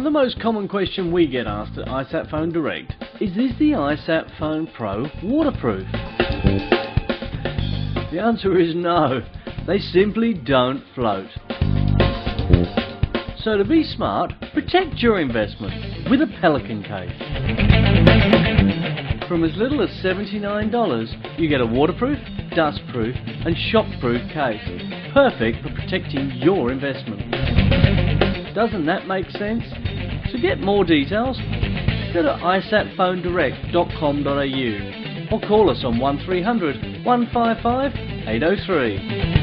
the most common question we get asked at iSat Phone Direct is the iSat Phone Pro waterproof? The answer is no, they simply don't float. So to be smart, protect your investment with a Pelican case. From as little as $79, you get a waterproof, dustproof and shockproof case, perfect for protecting your investment. Doesn't that make sense? To get more details, go to isatphonedirect.com.au or call us on 1300 155 803.